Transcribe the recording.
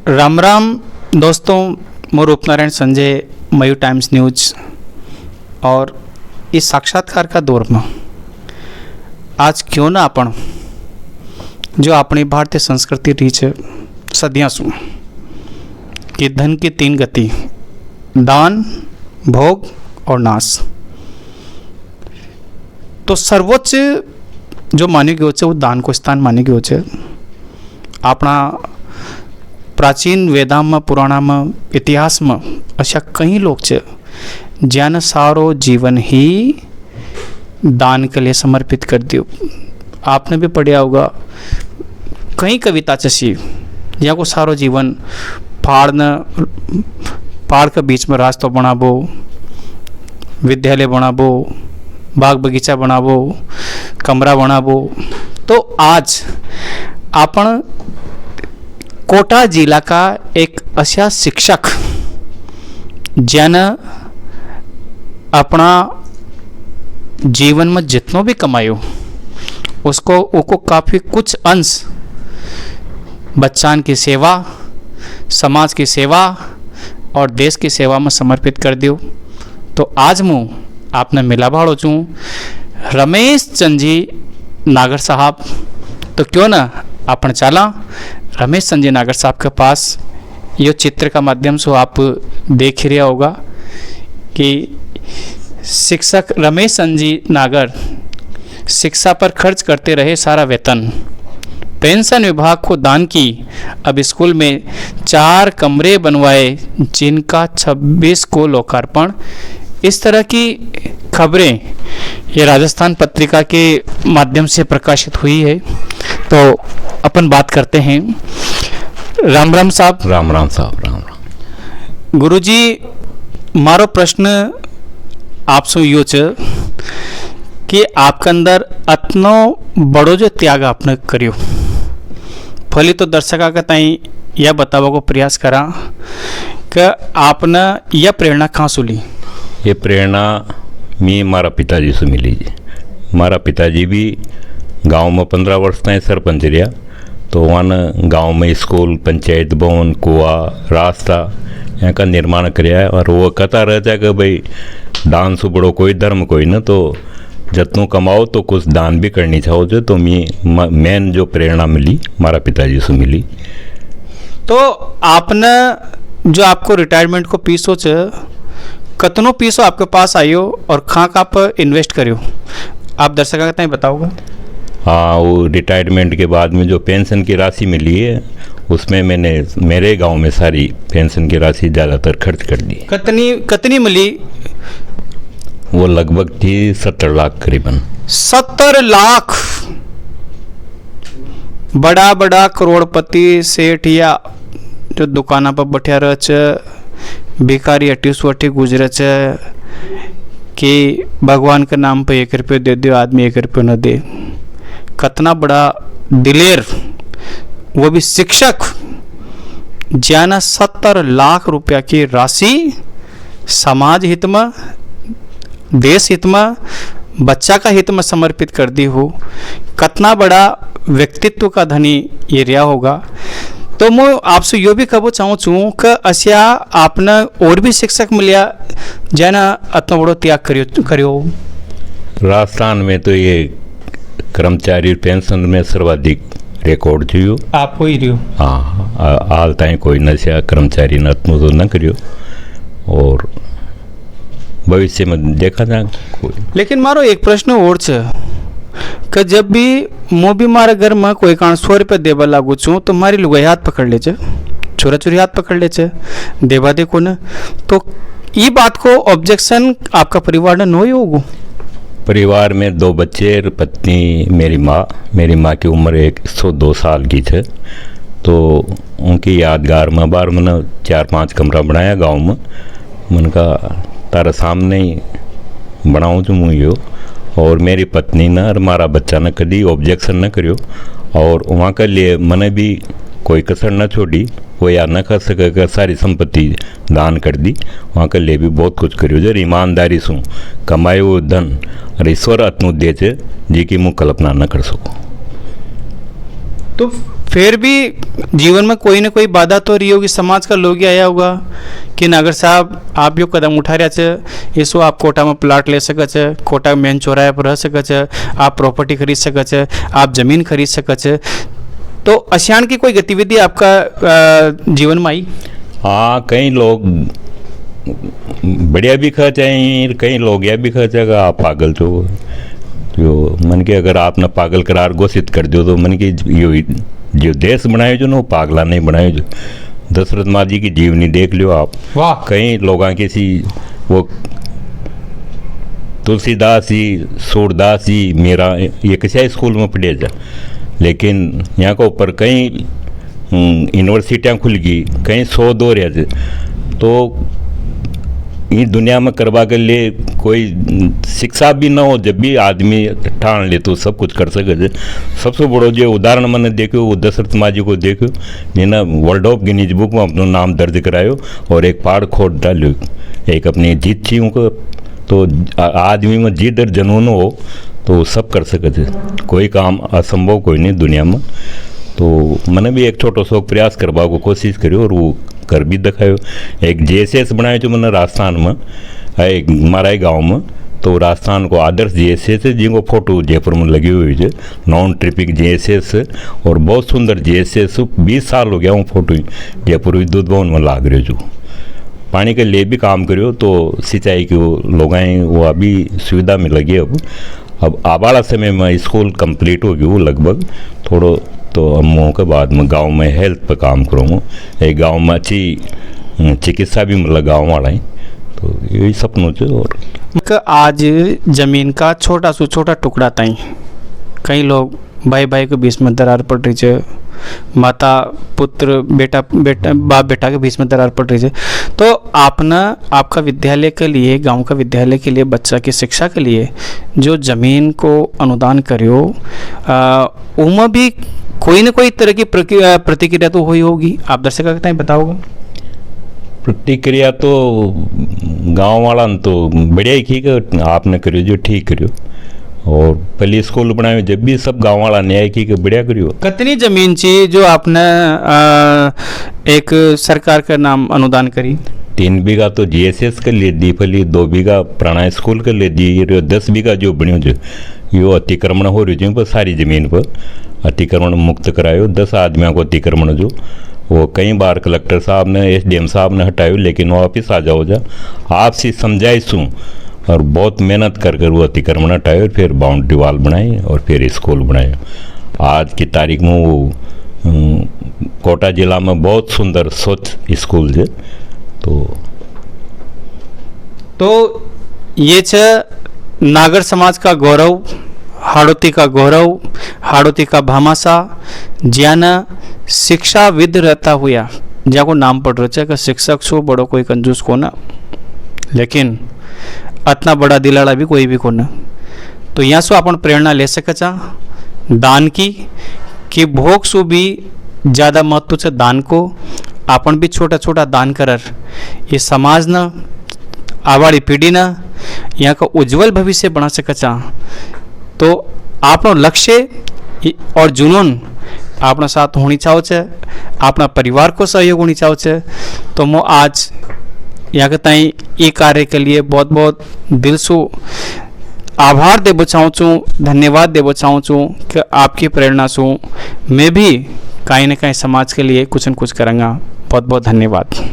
राम राम दोस्तों, मैं रूपनारायण संजय, मयूर times news. और इस साक्षात्कार का दौर में आज क्यों ना अपन जो अपनी भारतीय संस्कृति रही है सदियों से कि धन की तीन गति, दान, भोग और नाश, तो सर्वोच्च जो मान्य गयो है वो दान को स्थान मान्य गयो है। अपना प्राचीन वेदा में, पुराणा में, इतिहास में ऐसा कई लोग है ज्याने सारो जीवन ही दान के लिए समर्पित कर दियो। आपने भी पढ़ा होगा कई कविता चसी या को सारो जीवन पहाड़ के बीच में रास्ता बनाबो, विद्यालय बनाबो, बाग बगीचा बनाबो, कमरा बनाबो। तो आज अपन कोटा जिला का एक ऐसा शिक्षक ज्याने अपना जीवन में जितनो भी कमायो उसको काफ़ी कुछ अंश बच्चान की सेवा, समाज की सेवा और देश की सेवा में समर्पित कर दियो। तो आज मैं आपने मिला भाड़ो चूँ रमेश चंद जी नागर साहब। तो क्यों ना अपन चला रमेश चंद जी नागर साहब के पास। ये चित्र का माध्यम से आप देख ही रहा होगा कि शिक्षक रमेश चंद जी नागर शिक्षा पर खर्च करते रहे सारा वेतन, पेंशन विभाग को दान की, अब स्कूल में 4 कमरे बनवाए जिनका 26 को लोकार्पण। इस तरह की खबरें ये राजस्थान पत्रिका के माध्यम से प्रकाशित हुई है। तो अपन बात करते हैं। राम राम साहब। राम राम साहब। राम राम गुरुजी, मारो प्रश्न आपसे यो छ कि आपके अंदर अतनो बड़ो जो त्याग आपने करियो, फली तो दर्शका का ताई यह बतावा को प्रयास करा कि आपने यह प्रेरणा कहाँ से ली? ये प्रेरणा मी मारा पिताजी से मिली जी। मारा पिताजी भी गांव में 15 वर्ष तक सरपंच रहा, तो वहाँ गांव में स्कूल, पंचायत भवन, कुआ, रास्ता यहाँ का निर्माण कराया। और वो कहता रहता है कि भाई दान से बड़ो कोई धर्म कोई ना, तो जितनों कमाओ तो कुछ दान भी करनी चाहो। तो मेन जो प्रेरणा मिली मारा पिताजी से मिली। तो आपने जो आपको रिटायरमेंट को पीसो कतनो पीसो आपके पास आयो और खां का आप इन्वेस्ट करियो, आप दर्शकों को बताओगे? हाँ, वो रिटायरमेंट के बाद में जो पेंशन की राशि मिली है उसमें मैंने मेरे गांव में सारी पेंशन की राशि ज़्यादातर खर्च कर दी। कितनी मिली? वो लगभग थी 70 लाख करीबन। 70 लाख। बड़ा बड़ा करोड़पति सेठ या जो दुकाना पर बैठा रह भिखारी अटी सुटी गुजरे कि भगवान के नाम पे 1 रुपये दे दो, आदमी 1 रुपये न दे। कितना बड़ा दिलेर, वो भी शिक्षक ज्याना 70 लाख रुपया की राशि समाज हित में, देश हित में, बच्चा का हित में समर्पित कर दी हो। कितना बड़ा व्यक्तित्व का धनी ये रहा होगा। तो मैं आपसे यो भी कहना चाहूँ कि ऐसा आपने और भी शिक्षक मिलिया जना इतना बड़ो त्याग करियो? राजस्थान में तो ये कर्मचारी पेंशन में सर्वाधिक रिकॉर्ड थियो। आपको ही रियो? हाँ, हाल ताई कोई नशा कर्मचारी ने इतनो तो न करियो और भविष्य में देखा जाए कोई। लेकिन मारो एक प्रश्न और छ कि जब भी मैं भी मारे घर में कोई कारण 100 रुपये देवा लागू छूँ तो मारी लुगाई हाथ पकड़ ले, छोरा चोरी हाथ पकड़ ले, देवा दे को न। तो ये बात को ऑब्जेक्शन आपका परिवार ने नो ही होगो? परिवार में 2 बच्चे, पत्नी, मेरी माँ की उम्र 102 साल की थे। तो उनकी यादगार में बार मैंने 4-5 कमरा बनाया गांव में। मन का तारा सामने ही बनाऊँ जो मुझे, और मेरी पत्नी ने और हमारा बच्चा ने कभी ऑब्जेक्शन न करियो। और वहाँ के लिए मैंने भी कोई कसर न छोड़ी। वो या न कर सके सारी संपत्ति दान कर दी। वहाँ के लिए भी बहुत कुछ करियो जो ईमानदारी से कमाए वो धन और ईश्वर अतनु दे जी की मुँह कल्पना न कर सकूँ। तो फिर भी जीवन में कोई ना कोई बाधा तो रही होगी, समाज का लोग ही आया होगा कि नागर साहब आप जो कदम उठा रहा छे इसो आप कोटा में प्लाट ले सके छे, कोटा मेन चौराहे पर रह सके छे, आप प्रॉपर्टी खरीद सके छे, आप जमीन खरीद सके छे। तो अशान की कोई गतिविधि आपका जीवन में आई? हाँ, कई लोग बढ़िया भी खर्च हैं, कई लोग यह भी खर्च है आप पागल जो मन के अगर आपने पागल करार घोषित कर दो तो मन की जो देश बनाए जो ना वो पागला नहीं बनाए जो। दशरथ माँ जी की जीवनी देख लियो आप। वाह। कई लोगों की सी वो तुलसीदास जी, सूरदास जी, मेरा ये किसी स्कूल में पढ़े जा, लेकिन यहाँ के ऊपर कई यूनिवर्सिटियाँ खुल गई, कहीं 100 दो रहे। तो ये दुनिया में करवा के लिए कोई शिक्षा भी ना हो, जब भी आदमी ठान ले तो सब कुछ कर सके। सबसे बड़ो जो उदाहरण मैंने देखो वो दशरथ माँ जी को देखो, जिन्हें वर्ल्ड ऑफ गिनीज बुक में अपना नाम दर्ज करायो और एक पहाड़ खोद डालो, एक अपनी जीत थी उनको। तो आदमी में जिद और जुनून हो तो सब कर सके थे, कोई काम असंभव कोई नहीं दुनिया में। तो मैंने भी एक छोटो सो प्रयास करवा को कोशिश करी और वो कर भी दिखायो। एक JSS बनायो जो मैंने राजस्थान में एक हमारा गाँव में, तो राजस्थान को आदर्श JSS है जिनको फोटो जयपुर में लगी हुई है, नॉन ट्रिपिक JSS और बहुत सुंदर JSS। 20 साल हो गया वो फोटो जयपुर विद्युत भवन में लाग रहे जो। पानी के लिए भी काम करियो तो सिंचाई की वो लोग वो अभी सुविधा में लगी। अब आबाड़ा समय में स्कूल कंप्लीट होगी वो लगभग थोड़ो, तो अम्मों के बाद में गांव में हेल्थ पर काम करूँगा, एक गांव में अच्छी चिकित्सा भी मतलब गाँव वाला ही। तो यही सपनों से। और आज जमीन का छोटा से छोटा टुकड़ा ताई कई लोग भाई भाई के बीच में दरार पड़ रही है, माता पुत्र बेटा बाप बेटा के बीच में दरार पड़ रही है। तो आपने आपका विद्यालय के लिए, गांव का विद्यालय के लिए, बच्चा की शिक्षा के लिए जो ज़मीन को अनुदान करियो, उनमें भी कोई ना कोई तरह की प्रतिक्रिया तो हुई होगी, आप दर्शक बताएं बताओगे? प्रतिक्रिया तो गांव वाला तो बढ़िया ही की आपने करियो जो ठीक करियो, और पहले स्कूल बनाए जब भी सब गांव वाला न्याय की बढ़िया करियो। कितनी जमीन चाहिए जो आपने एक सरकार का नाम अनुदान करी? 3 बीघा तो JSS के लिए दी, पहले 2 बीघा पुराना स्कूल के लिए दी, 10 बीघा जो बनियो जो यो अतिक्रमण हो रही जो सारी जमीन पर अतिक्रमण मुक्त करायो। 10 आदमियों को अतिक्रमण जो वो कई बार कलेक्टर साहब ने SDM साहब ने हटायो, लेकिन वो वापिस आ जाओ जा आपसे समझाइसूँ और बहुत मेहनत कर कर वो अतिक्रमण हटाए, फिर बाउंड्री वाल बनाए और फिर स्कूल बनाए। आज की तारीख में वो कोटा जिला में बहुत सुंदर स्वच्छ स्कूल है। तो ये छे नागर समाज का गौरव, हाड़ोती का गौरव, हाड़ोती का भामाशा, ज्याना शिक्षाविद रहता हुआ ज्या को नाम पड़ रहा है कि शिक्षक छो बड़ो कोई कंजूस को ना, लेकिन इतना बड़ा दिलाड़ा भी कोई भी को ना। तो यहाँ से अपन प्रेरणा ले सके दान की कि भोग सु भी ज़्यादा महत्व है दान को। अपन भी छोटा छोटा दान कर ये समाज न आवाड़ी पीढ़ी न यहाँ का उज्जवल भविष्य बना सके। तो आपनो लक्ष्य और जुनून अपना साथ होनी चाहो, अपना परिवार को सहयोग होनी चाहो। तो मैं आज यहाँ के ताई ये कार्य के लिए बहुत बहुत दिल से आभार देव चाहूँ छूँ, धन्यवाद देव चाहूँ छूँ कि आपकी प्रेरणा से मैं भी कहीं न कहीं समाज के लिए कुछ न कुछ करूँगा। बहुत बहुत धन्यवाद।